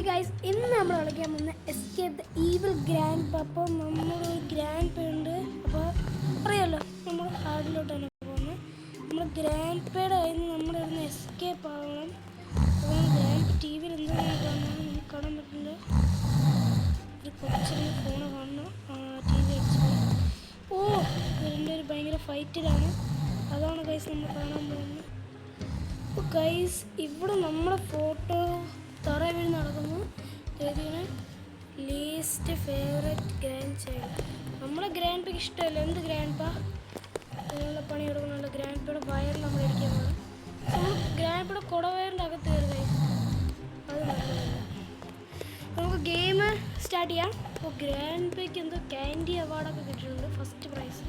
Guys, ഇന്ന് നമ്മൾ കളിക്കാൻ പോകുന്ന എസ്കേപ്പ് ദ ഈവിൾ ഗ്രാൻഡ് പ. അപ്പോൾ നമ്മളൊരു ഗ്രാൻഡ് പേ ഉണ്ട്. അപ്പോൾ അറിയാമല്ലോ, നമ്മൾ കാടിലോട്ട് തന്നെ പോകുന്നത്. നമ്മൾ ഗ്രാൻഡ് പേയുടെ കയ്യിൽ നിന്ന് നമ്മൾ ഇവിടുന്ന് എസ്കേപ്പ് ആവണം. അപ്പോൾ ഗ്രാൻഡ് ടി വിയിൽ എന്തെങ്കിലും കാണാൻ പറ്റില്ല. ഒരു കൊച്ചിന് ഫോണ് കാണണം. ടി വി അടിച്ചു. ഓ, ഇതിൻ്റെ ഒരു ഭയങ്കര ഫൈറ്റിലാണ്. അതാണ് ഗൈസ് നമ്മൾ കാണാൻ പോകുന്നത്. അപ്പോൾ ഗൈസ്, ഇവിടെ നമ്മുടെ ഫോട്ടോ തറ വീണ് നടക്കുന്നു. ഏതിന് ലീസ്റ്റ് ഫേവറേറ്റ് ഗ്രാൻഡ് ചൈൽഡ്. നമ്മളെ ഗ്രാൻഡ് പേക്ക് ഇഷ്ടമല്ല. എന്ത് ഗ്രാൻഡ് പാ അതിനുള്ള പണി എടുക്കുന്നുണ്ട്. ഗ്രാൻഡ് പേയുടെ വയറിൽ നമ്മൾ അടിക്കാൻ പോകണം. നമ്മൾ ഗ്രാൻഡ് പേയുടെ കുടവയറിൻ്റെ അകത്ത് കയറി ഗൈസ്. അത് നല്ലതല്ല. നമുക്ക് ഗെയിം സ്റ്റാർട്ട് ചെയ്യാം. അപ്പോൾ ഗ്രാൻഡ് പേക്ക് എന്തോ ക്യാൻഡി അവാർഡൊക്കെ കിട്ടിയിട്ടുണ്ട്. ഫസ്റ്റ് പ്രൈസ്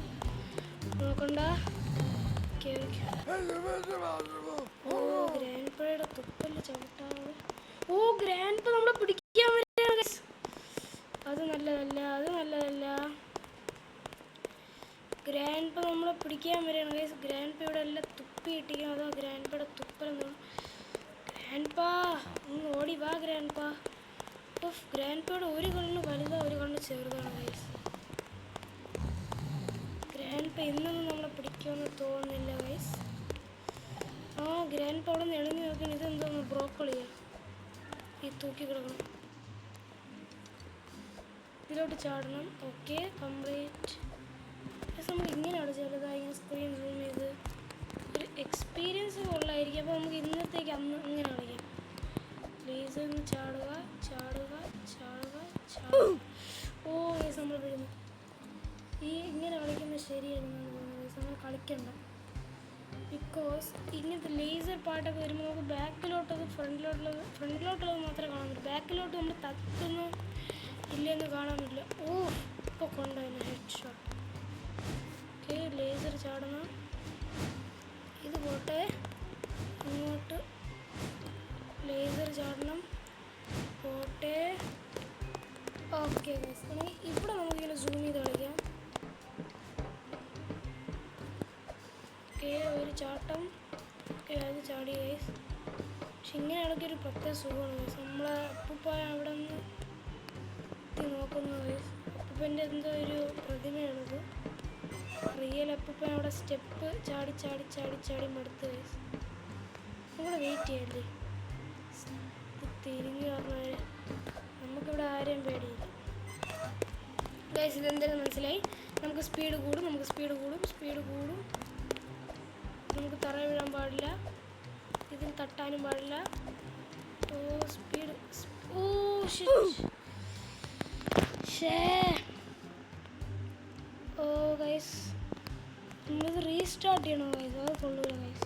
നോക്കണ്ട. ഓ, ഗ്രാൻഡ് പേയുടെ തുപ്പല് ചവിട്ടാണ്. ഓ, ഗ്രാൻഡ് പേ നമ്മളെ പിടിക്കാൻ വരികയാണ്. അത് നല്ലതല്ല, അത് നല്ലതല്ല. ഗ്രാൻഡ് പേ നമ്മളെ പിടിക്കാൻ വരികയാണ് ഗൈസ്. ഗ്രാൻഡ് പേയുടെ എല്ലാം തുപ്പി ഇട്ടിരിക്കണം. അതോ ഗ്രാൻഡ് പേയുടെ തുപ്പലെന്താണ്? ഗ്രാൻഡ് പാ ഒന്ന് ഓടി വാ ഗ്രാൻഡ് പാ. ഗ്രാൻഡ് പേയുടെ ഒരു കണ്ണ് വലുതാ, ഒരു കണ്ണ് ചെറുതാണ് ഗൈസ്. ഗ്രാൻഡ് പേ ഇന്നൊന്നും നമ്മളെ പിടിക്കുമെന്ന് തോന്നുന്നില്ല ഗൈസ്. ഗ്രാൻഡ് പേ അവിടെ നിന്ന് എളിഞ്ഞ് നോക്കണം. ഇതെന്തോന്ന് ബ്രോക്കോളിയാ ഈ തൂക്കി കിടക്കണം. ഇതിലോട്ട് ചാടണം. Okay, complete. നമുക്ക് ഇങ്ങനെയാണ് ചെറുതായി ഇങ്ങനെ സ്ക്രീൻ സൂം ചെയ്ത് ഒരു എക്സ്പീരിയൻസ് കൊള്ളായിരിക്കും. അപ്പോൾ നമുക്ക് ഇന്നത്തേക്ക് ഇങ്ങനെ കളിക്കാം. പ്ലീസ് ഒന്ന് ചാടുക, ചാടുക, ചാടുക, ചാടുക. ഓ ഗൈസ്, നമ്മൾ വീഴുന്നു. ഇങ്ങനെ കളിക്കുന്നത് ശരിയായിരുന്നു തോന്നുന്നത്. നമ്മൾ കളിക്കണ്ട. ബിക്കോസ് ഇങ്ങനത്തെ ലേസർ പാട്ടൊക്കെ വരുമ്പോൾ നമുക്ക് ബാക്കിലോട്ടത് ഫ്രണ്ടിലോട്ടുള്ളത് മാത്രമേ കാണാൻ പറ്റൂ. ബാക്കിലോട്ട് നമ്മൾ തട്ടുന്നു ഇല്ലെന്ന് കാണാൻ പറ്റില്ല. ഓ, ഇപ്പോൾ കൊണ്ടുവരുന്നു ഹെഡ് ഷോട്ട്. ഓക്കെ, ലേസർ ചാടണം. ഇത് പോട്ടെ, ഇങ്ങോട്ട് ലേസർ ചാടണം. പോട്ടെ. ഓക്കെ ഗൈസ്, ഇവിടെ നമുക്കിങ്ങനെ സൂം ചെയ്ത് കളിക്കാം. ഒരു ചാട്ടം. ഓക്കെ, അത് ചാടി ഗൈസ്. പക്ഷെ ഇങ്ങനെ ഇടയ്ക്ക് ഒരു പ്രത്യേക സുഖമാണ് ഗൈസ്. നമ്മളെ അപ്പൂപ്പായ അവിടെ നിന്ന് നോക്കുന്നു ഗൈസ്. അപ്പൂപ്പൻ്റെ എന്തോ ഒരു പ്രതിമയാണത്. റിയൽ അപ്പൂപ്പൻ അവിടെ സ്റ്റെപ്പ് ചാടി ചാടി ചാടി ചാടി മടുത്ത് ഗൈസ്. നമ്മൾ വെയിറ്റ് ചെയ്യല്ലേ. തിരിഞ്ഞു പറഞ്ഞാൽ നമുക്കിവിടെ ആരെയും പേടിയില്ല ഗൈസ്. ഇതെന്തായാലും മനസ്സിലായി. നമുക്ക് സ്പീഡ് കൂടും, നമുക്ക് സ്പീഡ് കൂടും, സ്പീഡ് കൂടും. നമുക്ക് തറ വീഴാൻ പാടില്ല, ഇതിൽ തട്ടാനും പാടില്ല. ഓ, സ്പീഡ്. ഓ ഷേ. ഓ ഗൈസ്, നമ്മളിത് റീസ്റ്റാർട്ട് ചെയ്യണോ ഗൈസ്? അത് കൊള്ളൂല ഗൈസ്.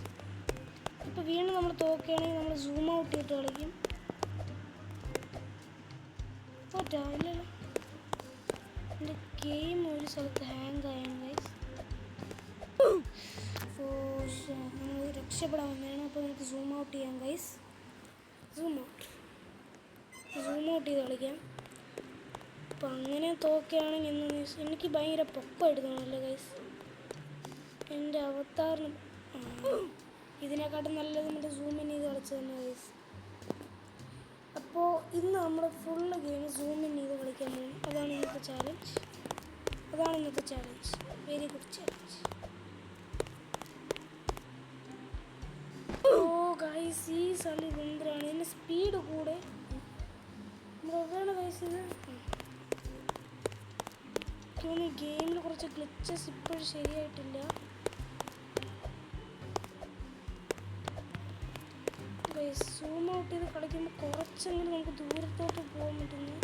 ഇപ്പോൾ വീണ്ടും നമ്മൾ തോക്കുകയാണെങ്കിൽ നമ്മൾ സൂം ഔട്ട് ചെയ്തിട്ട് കളിക്കും. പോറ്റാ ഇല്ലല്ലോ. എൻ്റെ ഗെയിം ഒരു സ്ഥലത്ത് ഹാങ് ആയാണ് ഗൈസ്. നമ്മൾ രക്ഷപ്പെടാൻ വന്നതാണ്. അപ്പോൾ നമുക്ക് സൂം ഔട്ട് ചെയ്യാം ഗൈസ്. സൂം ഔട്ട് ചെയ്ത് കളിക്കാം. അപ്പം അങ്ങനെ തോക്കുകയാണെങ്കിൽ എനിക്ക് ഭയങ്കര പൊക്കമായിട്ട് തോന്നുന്നല്ലേ ഗൈസ്. എൻ്റെ അവതാറിന് ഇതിനെക്കാട്ടും നല്ലത് നമ്മുടെ സൂമിൻ ചെയ്ത് കളിച്ചു തന്നെ ഗൈസ്. അപ്പോൾ ഇന്ന് നമ്മൾ ഫുള്ള് ഗെയിം സൂമിൻ ചെയ്ത് കളിക്കാൻ പോകും. അതാണ് ഇന്നത്തെ ചാലഞ്ച്. Very good challenge. ഓ ഗൈസ്, ഈ സ്ഥലം ഇതെന്താണ്? ഇതിൻ്റെ സ്പീഡ് കൂടെ എവിടെയാണ് ഗൈസ് ഇത്? ഗെയിമിൽ കുറച്ച് ഗ്ലിച്ചസ് ഇപ്പോഴും ശരിയായിട്ടില്ല. ഗൈസ്, സൂം ഔട്ട് ചെയ്ത് കളിക്കുമ്പോൾ കുറച്ചെങ്കിലും നമുക്ക് ദൂരത്തോട്ട് പോകാൻ പറ്റുന്നു.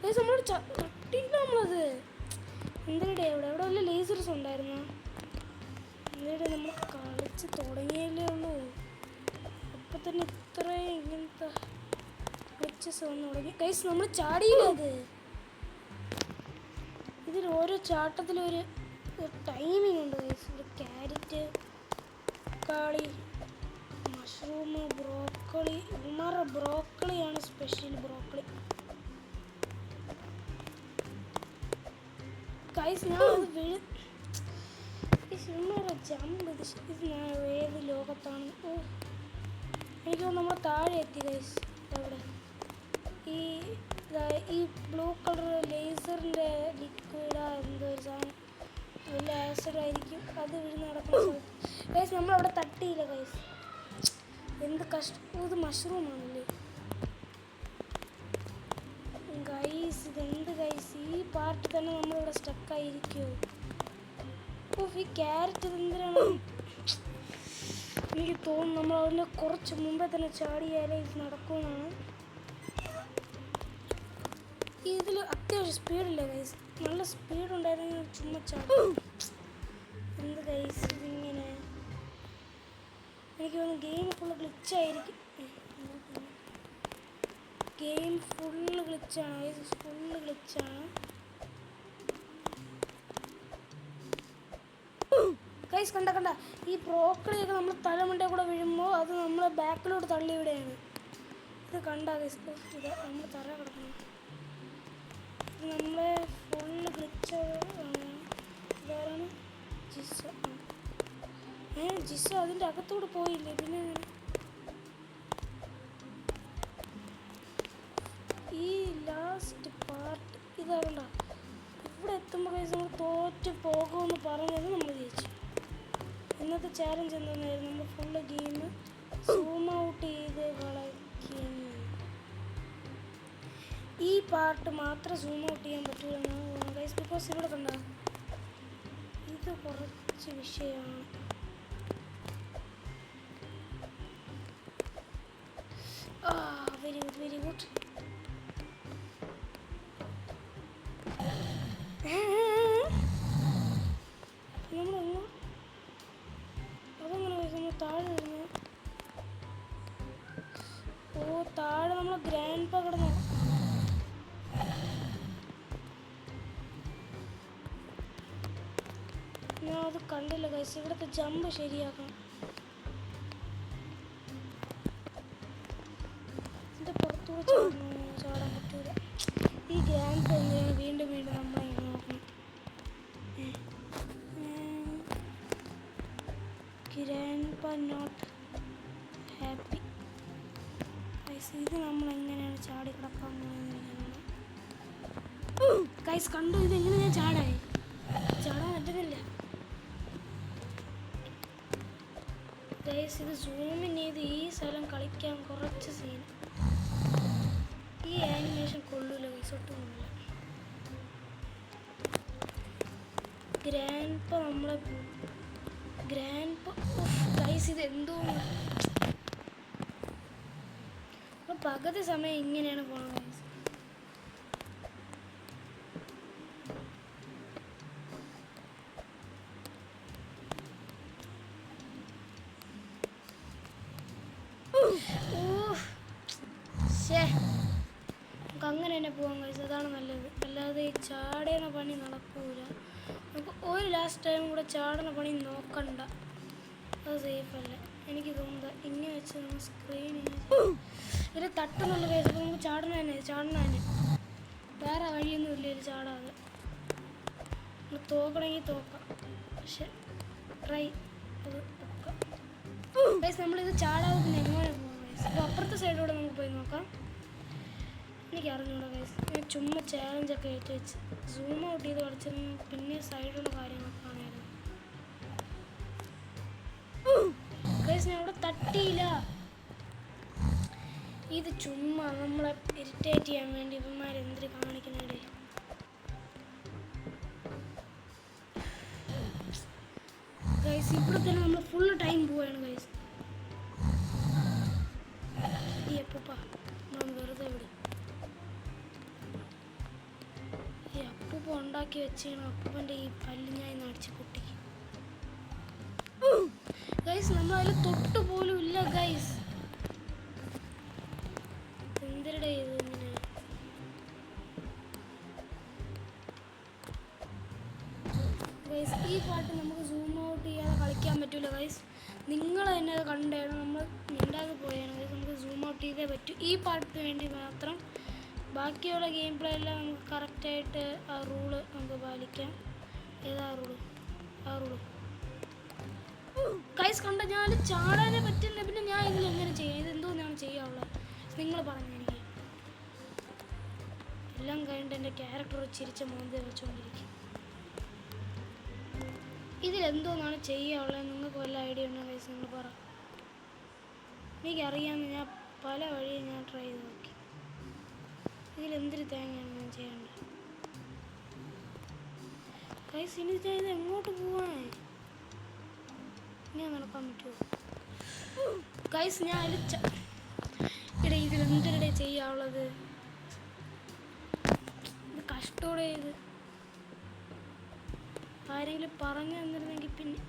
ഗൈസ്, നമ്മൾ തട്ടിയില്ല നമ്മളത്. എന്തിടെ എവിടെ വല്ല ലേസേഴ്സ് ഉണ്ടായിരുന്നോ? എന്തിടെ നമ്മൾ കളിച്ച് തുടങ്ങിയല്ലേ ഉള്ളൂ. അപ്പം തന്നെ ഇത്രയും ഇങ്ങനത്തെ ഗ്ലിച്ചസ് വന്ന് തുടങ്ങി. ഗൈസ്, നമ്മൾ ചാടിയില്ല. അത് ഇതിൽ ഓരോ ചാട്ടത്തിലൊരു ടൈമിംഗ് ഉണ്ട് ഗൈസ്. ഒരു ക്യാരറ്റ്, തക്കാളി, മഷ്റൂം, ബ്രോക്കോളി. ഉമ്മാരുടെ ബ്രോക്കോളിയാണ് സ്പെഷ്യൽ. ബ്രോക്കോളി ഗൈസ്, ഞാൻ അത് ജമ്പ്. ഇത് ഞാൻ ഏത് ലോകത്താണ്? ഓ, എനിക്ക് നമ്മൾ താഴെ എത്തി ഗൈസ്. അവിടെ ഈ ബ്ലൂ കളർ ലേസറിൻ്റെ ലിക്വിഡാ എന്തോ ഒരു സാധനം വലിയ ആസിഡ് ആയിരിക്കും അത് വീഴുന്ന നടക്കുന്ന ഗൈസ് നമ്മളവിടെ തട്ടിയില്ല ഗൈസ് എന്ത് കഷ്ടം ഇത് മഷ്റൂമാണല്ലേ ഗൈസ് ഇതെന്ത് ഗൈസ് ഈ പാർട്ട് തന്നെ നമ്മളിവിടെ സ്റ്റക്കായിരിക്കുമോ ഈ ക്യാരറ്റ് എന്തിനാണ് എനിക്ക് തോന്നുന്നു നമ്മൾ അതിൻ്റെ കുറച്ച് മുമ്പേ തന്നെ ചാടിയാലേ ഇത് നടക്കുമെന്നാണ് ഇതിൽ അത്യാവശ്യം സ്പീഡില്ല ഗൈസ് നല്ല സ്പീഡ് ഉണ്ടായിരുന്നെങ്കിൽ ചുമ്മാ ചാടും എന്ത് ഗൈസ് ഇതിങ്ങനെ എനിക്ക് തോന്നുന്നു ഗെയിം ഫുള്ള് ഗ്ലിച്ചായിരിക്കും ഗെയിം ഫുള്ള് ഗ്ലിച്ചാണ് ഗൈസ് ഫുള്ള് ഗ്ലിച്ചാണ് ഗൈസ് കണ്ട ഈ ബ്രോക്കറിയൊക്കെ നമ്മൾ തലമുണ്ടേ കൂടെ വീഴുമ്പോൾ അത് നമ്മളെ ബാക്കിലോട്ട് തള്ളിവിടെയാണ് ഇത് കണ്ട ഗൈസ് ഇത് നമ്മൾ തറ കിടക്കണം ഇത് നമ്മളെ ഫുള്ള് ഗ്ലിച്ച ഇതാരാണ് ജിസ ജിസ അതിൻ്റെ അകത്തോട്ട് പോയില്ലേ പിന്നെ ഈ ലാസ്റ്റ് പാർട്ട് ഇതാകണ്ട ഇവിടെ എത്തുമ്പോൾ ഗൈസ് നമ്മൾ തോറ്റ് പോകുമെന്ന് പറഞ്ഞത് നമ്മൾ ജയിച്ചു ഇന്നത്തെ ചാലഞ്ച് എന്തായിരുന്നു നമ്മൾ ഫുള്ള് ഗെയിം സൂം ഔട്ട് ചെയ്ത് കളിക്കുന്നു ഈ പാർട്ട് മാത്രം സൂം ഔട്ട് ചെയ്യാൻ പറ്റില്ലെന്നാണ് ഗൈസ് ബിക്കോസ് ഇവിടെ കണ്ട ഇത് കുറച്ച് വിഷയമാണ് വെരി ഗുഡ് വെരി ഗുഡ് നമ്മളെങ്ങോ അതെങ്ങനെ നമ്മൾ താഴെ വരുന്നു ഓ താഴെ നമ്മൾ ഗ്രാൻഡ് പാ കിടന്നു ഞാൻ അത് കണ്ടില്ല ഗൈസ് ഇവിടുത്തെ ജമ്പ് ശരിയാക്കണം ഇതിൻ്റെ പുറത്തൂടെ ചാടാൻ പറ്റൂല ഈ ഗ്രാൻഡ് പാ എന്തിനാണ് വീണ്ടും വീണ്ടും നമ്മളിങ്ങനെ നോക്കണം ഗ്രാൻഡ് നോട്ട് ഹാപ്പി ഗൈസ് ഇത് നമ്മൾ എങ്ങനെയാണ് ചാടി കിടക്കാൻ പോകുന്നത് ഗൈസ് കണ്ടു ഇതെങ്ങനെ ഞാൻ ചാടാൻ പറ്റുന്നില്ല ഗൈസ് ഇത് സൂമിൻ ചെയ്ത് ഈ സ്ഥലം കളിക്കാൻ കുറച്ച് സീൻ ഈ ആനിമേഷൻ കൊള്ളൂല ഗൈസ് ഒട്ടും കൊള്ളില്ല നമ്മളെ ഗ്രാൻഡ് ഗൈസ് ഇത് എന്തോ പകുതി സമയം ഇങ്ങനെയാണ് പോകുന്നത് ഗൈസ് നമുക്ക് അങ്ങനെ തന്നെ പോകാൻ കഴിച്ചു അതാണ് നല്ലത് അല്ലാതെ ഈ ചാടേന്ന പണി നടക്കൂല നമുക്ക് ഒരു ലാസ്റ്റ് ടൈം കൂടെ ചാടുന്ന പണി നോക്കണ്ട അത് സേഫല്ല എനിക്ക് തോന്നുന്നത് ഇങ്ങനെ വെച്ച് നമ്മൾ സ്ക്രീൻ ഇതിൽ തട്ടുന്നുള്ള കേസ് അപ്പോൾ നമുക്ക് ചാടണ തന്നെ വേറെ വഴിയൊന്നും ഇല്ല ഇത് ചാടാതെ നമ്മൾ തോക്കണമെങ്കിൽ തോക്കാം പക്ഷെ ട്രൈ അത് നോക്കാം ഗൈസ് നമ്മളിത് ചാടാതെ പിന്നെ എങ്ങനെ പോകാം ഗൈസ് അപ്പോൾ അപ്പുറത്തെ സൈഡിലൂടെ നമുക്ക് പോയി നോക്കാം എനിക്ക് അറിഞ്ഞൂടാ ഗൈസ് ഞാൻ ചുമ്മാ ചാലഞ്ചൊക്കെ ഏറ്റു വെച്ച് സൂം ഔട്ട് ചെയ്ത് കളിച്ചിരുന്നു പിന്നെ സൈഡിലുള്ള കാര്യങ്ങളൊക്കെ കാണായിരുന്നു ഗൈസ് ഞാൻ അവിടെ തട്ടിയില്ല ഇത് ചുമ്മാ നമ്മളെ ഇറിറ്റേറ്റ് ചെയ്യാൻ വേണ്ടി ഇവന്മാരെന്തിന് കാണിക്കുന്നുണ്ട് ഗൈസ് ഇവിടെ തന്നെ നമ്മൾ ഫുള്ള് ടൈം പോവുകയാണ് ഗൈസ് ഈ അപ്പൂപ്പ നമ്മൾ വെറുതെ വിടും ഈ അപ്പൂപ്പ ഉണ്ടാക്കി വെച്ചാണ് അപ്പൂപ്പൻ്റെ ഈ പല്ല് ഞാൻ ഇന്ന് അടിച്ച് പൊട്ടി ഗൈസ് നമ്മൾ അതിൽ തൊട്ട് പോലും ഇല്ല ഗൈസ് എന്തിരുടെ ഇത് ഇങ്ങനെ ഗൈസ് ഈ പാട്ട് നമുക്ക് സൂം ഔട്ട് ചെയ്യാതെ കളിക്കാൻ പറ്റില്ല ഗൈസ് നിങ്ങൾ തന്നെ അത് കണ്ടാണ് നമ്മൾ മിണ്ടാതെ പോയാണ് ഗൈസ് നമുക്ക് സൂം ഔട്ട് ചെയ്തേ പറ്റൂ ഈ പാട്ടിന് വേണ്ടി മാത്രം ബാക്കിയുള്ള ഗെയിം പ്ലേ എല്ലാം നമുക്ക് കറക്റ്റായിട്ട് ആ റൂള് നമുക്ക് പാലിക്കാം ഏതാ റൂള് ഗൈസ് കണ്ട ഞാൻ ചാടാനേ പറ്റില്ല പിന്നെ ഞാൻ ഇതിൽ എങ്ങനെ ചെയ്യാം ഇതെന്തോ ഞാൻ ചെയ്യാനുള്ളത് നിങ്ങൾ പറഞ്ഞു എനിക്ക് എല്ലാം കഴിഞ്ഞിട്ട് എൻ്റെ ക്യാരക്ടർ ചിരിച്ച മോന്തി വെച്ചുകൊണ്ടിരിക്കും. ഇതിലെന്തോന്നാണ് ചെയ്യാനുള്ളത്? നിങ്ങൾക്ക് വല്ല ഐഡിയ ഉണ്ടോ ഗൈസ്? നിങ്ങൾ പറ. എനിക്കറിയാമെന്ന് ഞാൻ പല വഴിയും ഞാൻ ട്രൈ ചെയ്ത് നോക്കി. ഇതിലെന്തൊരു തേങ്ങയാണ് ഞാൻ ചെയ്യേണ്ടത് ഗൈസ്? ഇനി ചെയ്ത് എങ്ങോട്ട് പോവാൻ? ഇനി നടക്കാൻ പറ്റുമോ ഗൈസ്? ഞാൻ ഇടേ ഇതിലെന്തിടെ ചെയ്യാനുള്ളത്? ഇത് കഷ്ടോടെ ഇത് ആരെങ്കിലും പറഞ്ഞു തന്നിരുന്നെങ്കിൽ. പിന്നെ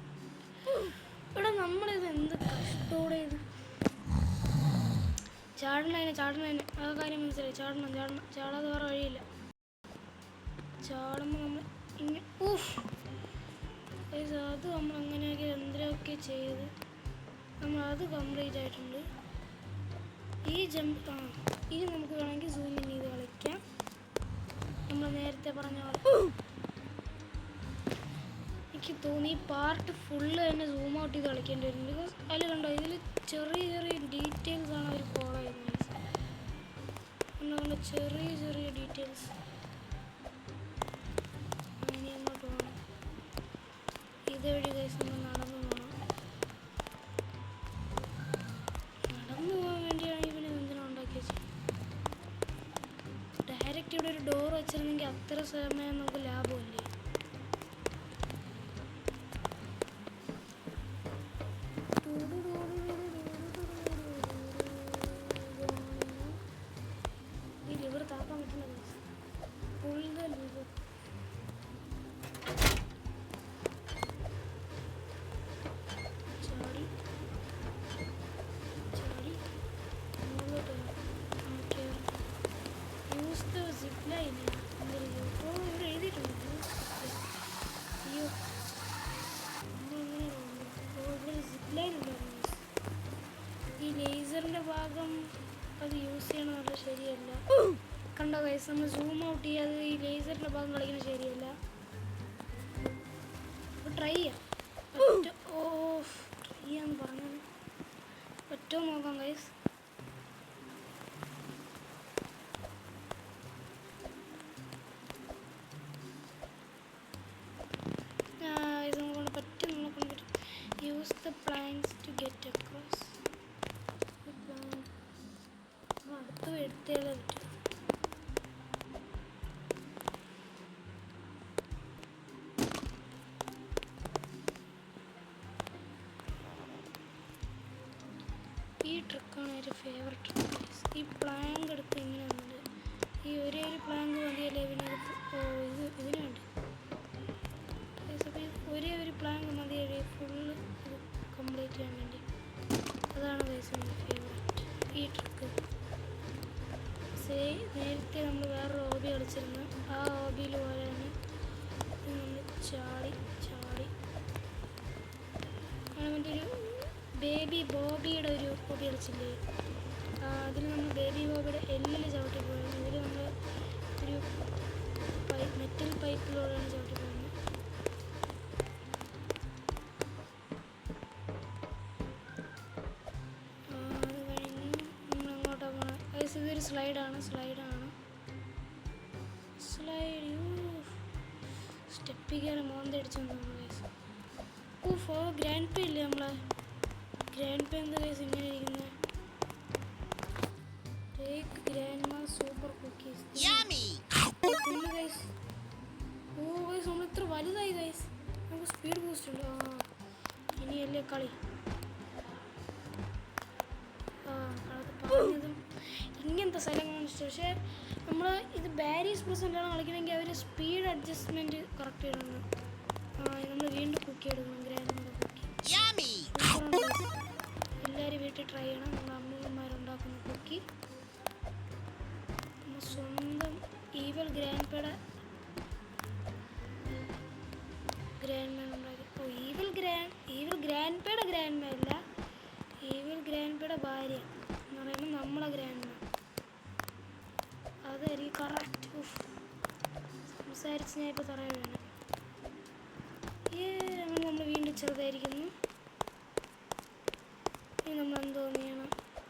ഇവിടെ നമ്മളിത് എന്ത് കഷ്ടോടെ ഇത് ചാടണതിന് ആ കാര്യം മനസ്സിലായി. ചാടാതെ വേറെ വഴിയില്ല. ചാടുമ്പോൾ നമ്മൾ ഇങ്ങനെ അത് നമ്മൾ അങ്ങനെയൊക്കെ എന്തിനൊക്കെ ചെയ്ത് നമ്മളത് കംപ്ലീറ്റ് ആയിട്ടുണ്ട്. ഈ ജമ്പ് ഇനി നമുക്ക് വേണമെങ്കിൽ സൂം ഇൻ ചെയ്ത് കളിക്കാം. നമ്മൾ നേരത്തെ പറഞ്ഞ പോലെ എനിക്ക് തോന്നി പാർട്ട് ഫുള്ള് തന്നെ സൂം ഔട്ട് ചെയ്ത് കളിക്കേണ്ടി വരും. ബിക്കോസ് അതിൽ കണ്ടോ, ഇതിൽ ചെറിയ ചെറിയ ഡീറ്റെയിൽസ് ആണ് അവർ ഫോളോ ചെയ്യുന്നത്. ചെറിയ ചെറിയ ഡീറ്റെയിൽസ്. ഇനി അങ്ങോട്ട് പോകണം. ഇതുവഴി ഗൈസ് നമ്മൾ നടന്നു പോകണം. നടന്നു പോകാൻ വേണ്ടിയാണ് ഇവന് എന്തിനാ ഉണ്ടാക്കി വെച്ചത്? ഡയറക്റ്റ് ഇവിടെ ഒരു ഡോർ വെച്ചിരുന്നെങ്കിൽ അത്ര സമയം നമുക്ക് ലാഭമല്ലേ? ഈ ലേസറിൻ്റെ ഭാഗം അത് യൂസ് ചെയ്യണമെന്നല്ല, ശരിയല്ല. കണ്ടോ ഗൈസ്, നമ്മൾ സൂം ഔട്ട് ചെയ്യാതെ ഈ ലേസറിൻ്റെ ഭാഗം കളിക്കുന്നത് ശരിയല്ല. അപ്പോൾ ട്രൈ ചെയ്യാം. ട്രൈ ചെയ്യാന്ന് പറഞ്ഞത് പറ്റുമോ നോക്കാം ഗൈസ്. നമ്മളെ പറ്റും, നമ്മളെ കൊണ്ട് പറ്റും. Use the planks to get across. അടുത്ത് എടുത്തേലേ പറ്റും. ഈ ട്രിക്കാണ് എൻ്റെ ഫേവററ്റ് ട്രിക്ക്. ഈ പ്ലാങ്ക് എടുത്ത് ഇങ്ങനെ വന്നിട്ട് ഈ ഒരേ ഒരു പ്ലാങ്ക് മതിയല്ലേ ഇതിനകത്ത്. ഇതിന് വേണ്ടി ഒരേ ഒരു പ്ലാങ്ക് മതിയല്ലേ ഫുള്ള് ഇത് കംപ്ലീറ്റ് ചെയ്യാൻ വേണ്ടി. അതാണ് ഗൈസ് എൻ്റെ ഫേവററ്റ് ഈ ട്രിക്ക്. നേരത്തെ നമ്മൾ വേറൊരു ഹോബി കളിച്ചിരുന്നു. ആ ഹോബിയിൽ പോലെ തന്നെ നമ്മൾ ചാടി അങ്ങനെ മറ്റേ ഒരു ബേബി ബോബിയുടെ ഒരു ഹോബി കളിച്ചില്ലേ? അതിൽ നമ്മൾ ബേബി ബോബിയുടെ എല്ലിൽ ചവിട്ടി പോയിരുന്നു. ഇതിൽ നമ്മൾ ഒരു മെറ്റൽ പൈപ്പിലൂടെയാണ് ചവിട്ടി പോകുന്നത്. അത് കഴിഞ്ഞ് നമ്മൾ അങ്ങോട്ടാണ് പോകണം. ഇതൊരു സ്ലൈഡ് സ്റ്റെപ്പിൽ കയറി മോന്തടിച്ചു തോന്നുന്നു ഗൈസ്. ഗ്രാൻഡ് പേ ഇല്ലേ നമ്മളെ ഗ്രാൻഡ് പേ? എന്താ ഗൈസ് ഇങ്ങനെ ഇരിക്കുന്നത്? ടേക്ക് ഗ്രാൻഡ് മാ സൂപ്പർ കുക്കീസ്. ഗൈസ് നമ്മൾ ഇത്ര വലുതായി ഗൈസ്. നമുക്ക് സ്പീഡ് ബൂസ്റ്റ് ഉണ്ട്. ഇനിയല്ലേ കളി. പറഞ്ഞതും ഇങ്ങനത്തെ സ്ഥലങ്ങളാണ് ഇഷ്ടം. പക്ഷേ നമ്മൾ ഇത് ബാരീസ് പ്രസൻ്റാണ് കളിക്കണമെങ്കിൽ അവർ സ്പീഡ് അഡ്ജസ്റ്റ്മെൻറ്റ് കറക്റ്റ് ചെയ്യണം. നമ്മൾ വീണ്ടും കുക്കി എടുക്കണം. ഗ്രാൻഡ് കുക്കി എല്ലാവരും വീട്ടിൽ ട്രൈ ചെയ്യണം. നമ്മുടെ അമ്മൂമ്മമാരുണ്ടാക്കുന്ന കുക്കി നമ്മൾ സ്വന്തം ഈവൽ ഗ്രാൻഡ് പേയുടെ ഗ്രാൻഡ് മാൻ ഉണ്ടാക്കി. ഈവൽ ഗ്രാൻഡ് പേയുടെ ഗ്രാൻഡ് മാൻ അല്ല, ഈവൽ ഗ്രാൻഡ് പേയുടെ ഭാര്യ എന്ന് പറയുമ്പോൾ നമ്മളെ ഗ്രാൻഡ് മാൻ. അതായിരിക്കും കറക്റ്റ്. സംസാരിച്ച് ഞാൻ ഇപ്പോൾ പറയാൻ വേണം. അങ്ങനെ നമ്മൾ വീണ്ടും ചെറുതായിരിക്കുന്നു. ഇനി നമ്മൾ എന്തോ ചെയ്യണം?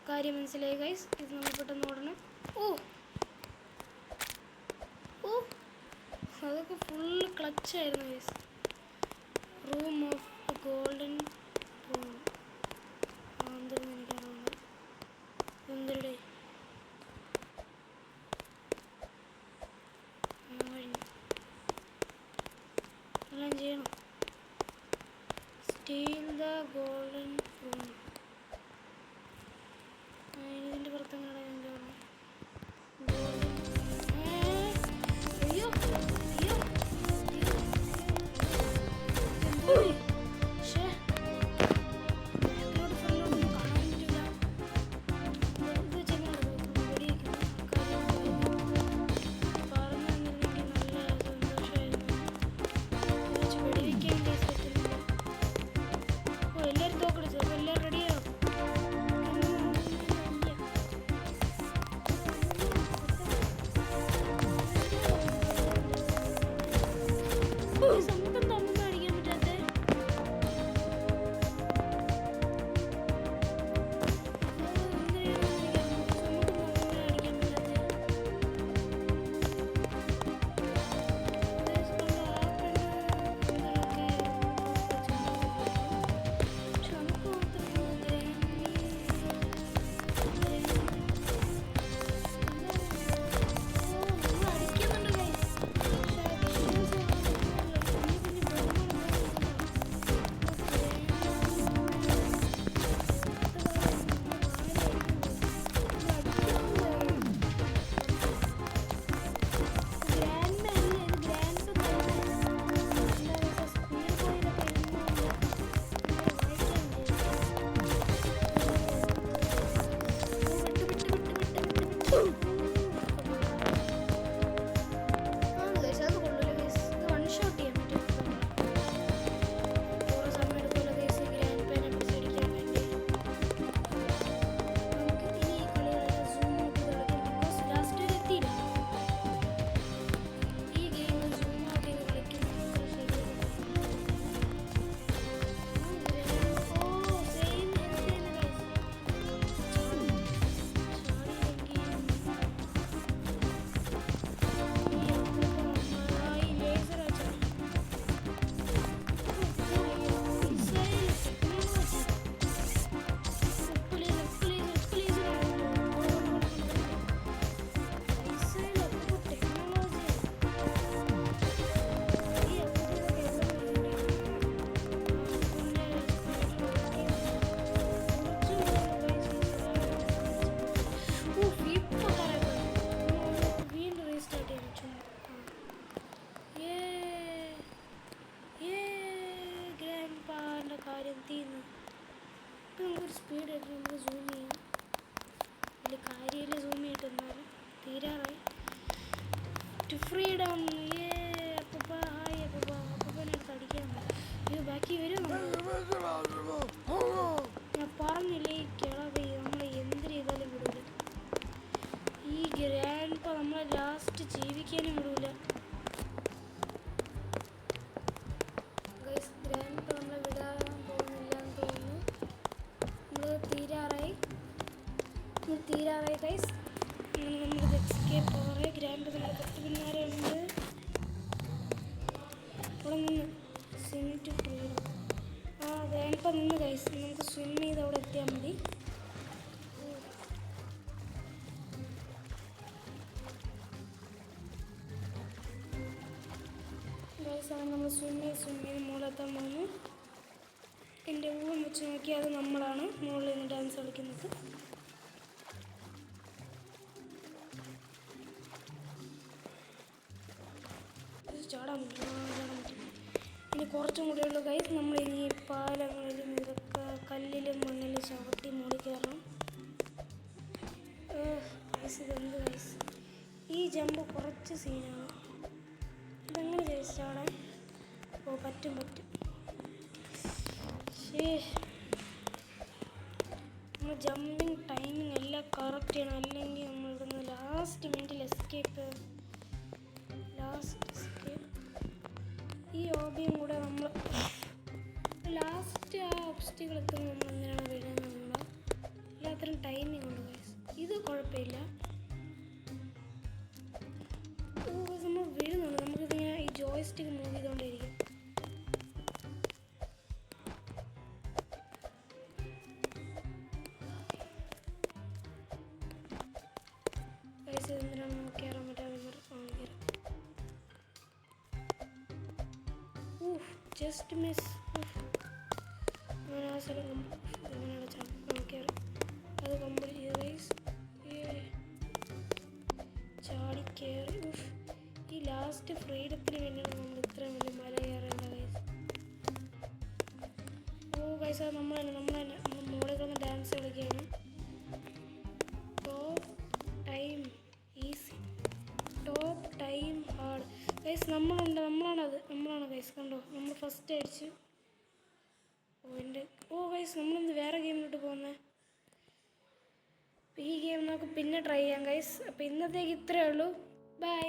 കാര്യം മനസ്സിലായി ഗൈസ്. ഇത് നമ്മൾ പെട്ടെന്ന് ഓടണം. ക്ലച്ച് ആയിരുന്നു guys. Room of golden room. എന്തെന്ന് എനിക്കറിയാം. എന്തിടെ വഴി എല്ലാം ചെയ്യണം. Steel the golden room. ഇതിൻ്റെ പുറത്തെങ്ങനെ ഗോൾഡൻ. അയ്യോ അയ്യോ പക്ഷേ ബാക്കിലോട്ട് ഫ്രണ്ടിലോട്ടൊന്നും കാണാൻ പറ്റില്ല. ഇത് വെച്ചെങ്ങനെ വെടിവെക്കുന്നു പറഞ്ഞു തന്നിരുന്നെങ്കിൽ നല്ല സന്തോഷമായിരുന്നു. ഇത് വെച്ച് വെടിവെക്കാൻ കേസ് പറ്റുന്നില്ല. എല്ലാവരും തോക്കെടുത്തു. അപ്പോൾ എല്ലാവരും റെഡിയാകും. കാര്യം തീർന്നു. ഇപ്പം നമുക്കൊരു സ്പീഡ് ആയിട്ട് നമുക്ക് സൂം ചെയ്യാം. വലിയ കാര്യമില്ല സൂം ചെയ്തിട്ട്, എന്നാലും തീരാറായി. To freedom. അപ്പ ഹായ് അപ്പനെ അടുത്ത് അടിക്കാൻ. അയ്യോ ബാക്കി വരും. ഞാൻ പറഞ്ഞില്ലേ ഈ കിളവി നമ്മൾ എന്ത് ചെയ്താലും വിടൂല. ഈ ഗ്രാൻഡ് പാ നമ്മളെ ലാസ്റ്റ് ജീവിക്കാനും വിടൂല. ഗ്രാൻഡ് പാ നമ്മളെ വിടാൻ പോകുന്നില്ല എന്ന് തോന്നുന്നു. നമ്മൾ തീരാറായി ഗൈസ്. നമുക്ക് എസ്കേപ്പ് പോകാറേ. ഗ്രാൻഡ് പാ നമ്മുടെ തൊട്ട് പിന്നാരെ ഉണ്ട്. അവിടെ നിന്ന് സ്വിം ടു ഫ്രീഡം. ഗ്രാൻഡ് പാ നിന്ന് ഗൈസ്. നമുക്ക് സ്വിം ചെയ്ത് അവിടെ എത്തിയാൽ മതി. ഗൈസാണ് നമ്മൾ സ്വിം ചെയ്ത് മുകളിലെത്താൻ പോകുന്നു. എൻ്റെ ഊഹം വെച്ച് നോക്കിയാൽ അത് നമ്മളാണ് മുകളിൽ നിന്ന് ഡാൻസ് കളിക്കുന്നത്. ചാടാൻ പറ്റും. ഇനി കുറച്ചും കൂടെ ഉള്ളു ഗൈസ്. നമ്മൾ ഇനി പാലങ്ങളിലും ഇതൊക്കെ കല്ലിലും മണ്ണിലും ചവിട്ടി മുകളിൽ കയറണം. ഗൈസ് ഇതെന്ത് ഗൈസ്, ഈ ജമ്പ് കുറച്ച് സീനാണ്. ഇതെങ്ങനെ ഗൈസ് ചാടാൻ? പറ്റും. നമ്മൾ ജമ്പിങ് ടൈമിങ് എല്ലാം കറക്റ്റ് ചെയ്യണം, അല്ലെങ്കിൽ നമ്മൾ ഇവിടുന്ന് ലാസ്റ്റ് മിനിറ്റിൽ എസ്കേപ്പ്. ഈ ഓബിയും കൂടെ നമ്മൾ ലാസ്റ്റ് ആ ഒബ്സ്റ്റിക്കിൾ എത്തുമ്പോൾ നമ്മൾ എന്തിനാണ് വീഴുന്നത്? നമ്മൾ എല്ലാത്തിനും ടൈമിങ് ഉണ്ട് ഗൈസ്. ഇത് കുഴപ്പമില്ല. നമ്മൾ വീഴുന്നുണ്ട്. നമുക്കിതിങ്ങനെ ഈ ജോയ് ജോയിസ്റ്റിക്ക് മൂവ് ചെയ്തുകൊണ്ടിരിക്കും. ഗൈസ് എന്തിനാണ് നമുക്ക് കയറാൻ പറ്റാതെ കയറാം. Just miss. അങ്ങനെ ആ സ്ഥലം അങ്ങനെയാണ് കയറി അത് കംപ്ലീറ്റ് ചെയ്ത് ഗൈസ്. ചാടി കയറി. ഈ ലാസ്റ്റ് ഫ്രീഡത്തിന് വേണ്ടിയാണ് നമ്മൾ ഇത്രയും വലിയ മല കയറേണ്ട ഗൈസ്. ഗൈസ് അത് നമ്മൾ തന്നെ മോളിൽ കിടന്ന് ഡാൻസ് കളിക്കുകയാണ്. Top time easy, top time hard. Guys നമ്മളാണ് ഗൈസ്. കണ്ടോ നമ്മൾ ഫസ്റ്റ് അടിച്ച്. ഗൈസ് നമ്മളെന്ത് വേറെ ഗെയിമിലോട്ട് പോകുന്നത്? ഈ ഗെയിം നമുക്ക് പിന്നെ ട്രൈ ചെയ്യാം ഗൈസ്. അപ്പോൾ ഇന്നത്തേക്ക് ഇത്രയേ ഉള്ളൂ. ബൈ.